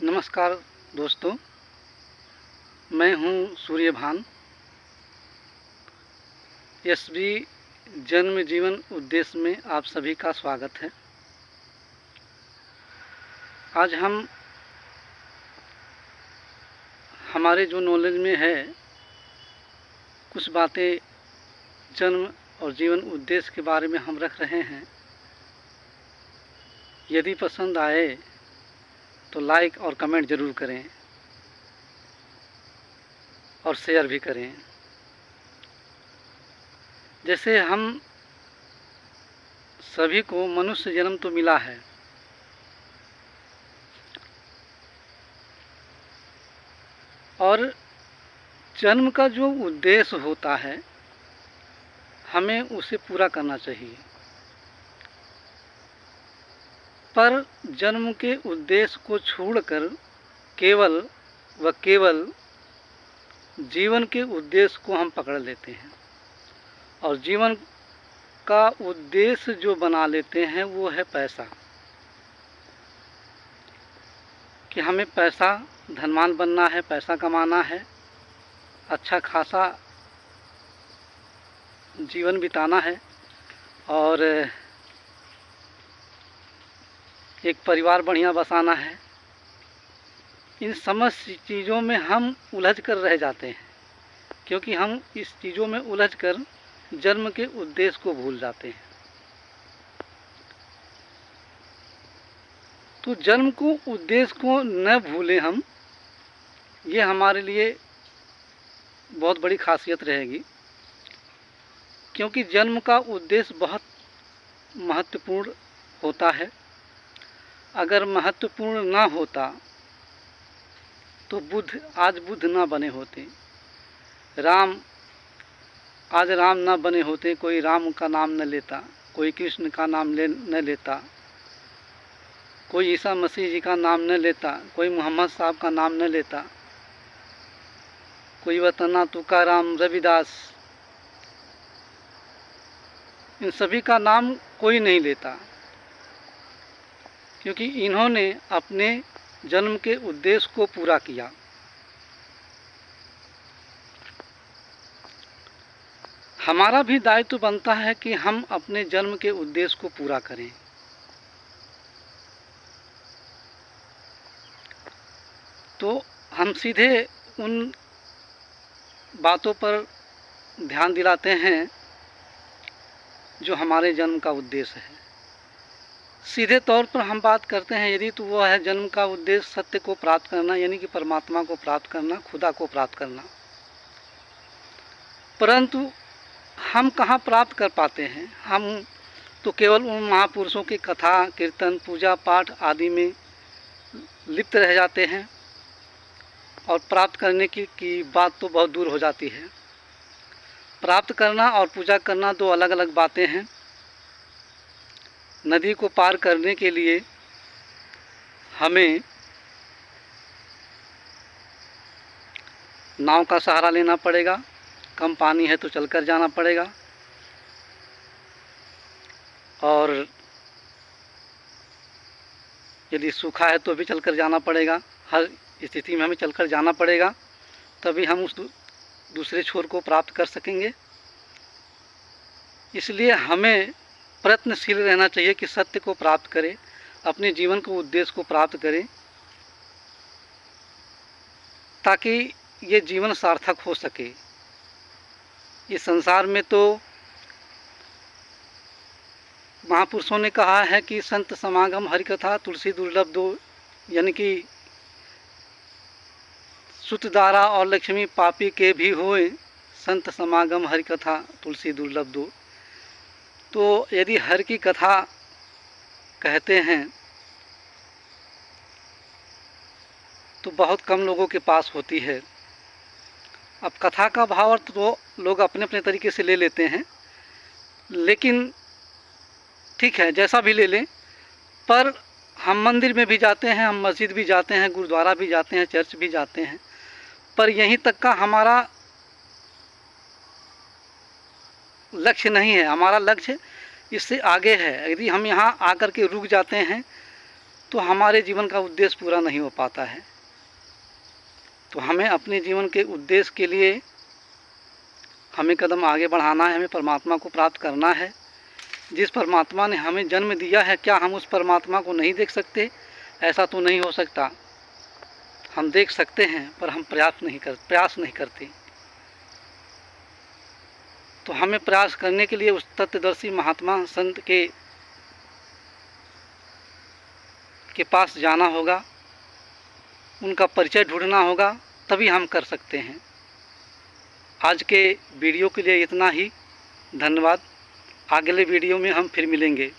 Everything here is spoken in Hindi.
नमस्कार दोस्तों, मैं हूं सूर्यभान। एसबी जन्म जीवन उद्देश्य में आप सभी का स्वागत है। आज हम हमारे जो नॉलेज में है कुछ बातें जन्म और जीवन उद्देश्य के बारे में हम रख रहे हैं। यदि पसंद आए तो लाइक और कमेंट ज़रूर करें और शेयर भी करें। जैसे हम सभी को मनुष्य जन्म तो मिला है, और जन्म का जो उद्देश्य होता है हमें उसे पूरा करना चाहिए। पर जन्म के उद्देश्य को छोड़कर केवल व केवल जीवन के उद्देश्य को हम पकड़ लेते हैं, और जीवन का उद्देश्य जो बना लेते हैं वो है पैसा, कि हमें पैसा धनवान बनना है, पैसा कमाना है, अच्छा खासा जीवन बिताना है और एक परिवार बढ़िया बसाना है। इन समस्त चीज़ों में हम उलझ कर रह जाते हैं, क्योंकि हम इस चीज़ों में उलझ कर जन्म के उद्देश्य को भूल जाते हैं। तो जन्म को उद्देश्य को न भूलें हम, ये हमारे लिए बहुत बड़ी खासियत रहेगी, क्योंकि जन्म का उद्देश्य बहुत महत्वपूर्ण होता है। अगर महत्वपूर्ण ना होता तो आज बुद्ध ना बने होते, आज राम ना बने होते, कोई राम का नाम न लेता, कोई कृष्ण का नाम न लेता, कोई ईसा मसीह जी का नाम न लेता, कोई मोहम्मद साहब का नाम न लेता, कोई वतना तुकाराम रविदास, इन सभी का नाम कोई नहीं लेता, क्योंकि इन्होंने अपने जन्म के उद्देश्य को पूरा किया। हमारा भी दायित्व बनता है कि हम अपने जन्म के उद्देश्य को पूरा करें। तो हम सीधे उन बातों पर ध्यान दिलाते हैं जो हमारे जन्म का उद्देश्य है। सीधे तौर पर हम बात करते हैं यदि, तो वह है जन्म का उद्देश्य सत्य को प्राप्त करना, यानी कि परमात्मा को प्राप्त करना, खुदा को प्राप्त करना। परंतु हम कहाँ प्राप्त कर पाते हैं? हम तो केवल उन महापुरुषों की कथा, कीर्तन, पूजा पाठ आदि में लिप्त रह जाते हैं, और प्राप्त करने की बात तो बहुत दूर हो जाती है। प्राप्त करना और पूजा करना दो अलग अलग बातें हैं। नदी को पार करने के लिए हमें नाव का सहारा लेना पड़ेगा, कम पानी है तो चलकर जाना पड़ेगा, और यदि सूखा है तो भी चलकर जाना पड़ेगा। हर स्थिति में हमें चलकर जाना पड़ेगा, तभी हम उस दूसरे छोर को प्राप्त कर सकेंगे। इसलिए हमें प्रयत्नशील रहना चाहिए कि सत्य को प्राप्त करें, अपने जीवन को उद्देश्य को प्राप्त करें, ताकि ये जीवन सार्थक हो सके। इस संसार में तो महापुरुषों ने कहा है कि संत समागम हरि कथा तुलसी दुर्लभ दो, यानी कि सुत दारा और लक्ष्मी पापी के भी होए, संत समागम हरि कथा तुलसी दुर्लभ दो। तो यदि हरि की कथा कहते हैं तो बहुत कम लोगों के पास होती है। अब कथा का भाव अर्थ तो लोग अपने अपने तरीके से ले लेते हैं, लेकिन ठीक है, जैसा भी ले लें, पर हम मंदिर में भी जाते हैं, हम मस्जिद भी जाते हैं, गुरुद्वारा भी जाते हैं, चर्च भी जाते हैं, पर यहीं तक का हमारा लक्ष्य नहीं है। हमारा लक्ष्य इससे आगे है। यदि हम यहाँ आकर के रुक जाते हैं तो हमारे जीवन का उद्देश्य पूरा नहीं हो पाता है। तो हमें अपने जीवन के उद्देश्य के लिए हमें कदम आगे बढ़ाना है, हमें परमात्मा को प्राप्त करना है। जिस परमात्मा ने हमें जन्म दिया है, क्या हम उस परमात्मा को नहीं देख सकते? ऐसा तो नहीं हो सकता। हम देख सकते हैं, पर हम प्रयास नहीं करते। तो हमें प्रयास करने के लिए उस तत्वदर्शी महात्मा संत के पास जाना होगा, उनका परिचय ढूंढना होगा, तभी हम कर सकते हैं। आज के वीडियो के लिए इतना ही। धन्यवाद। अगले वीडियो में हम फिर मिलेंगे।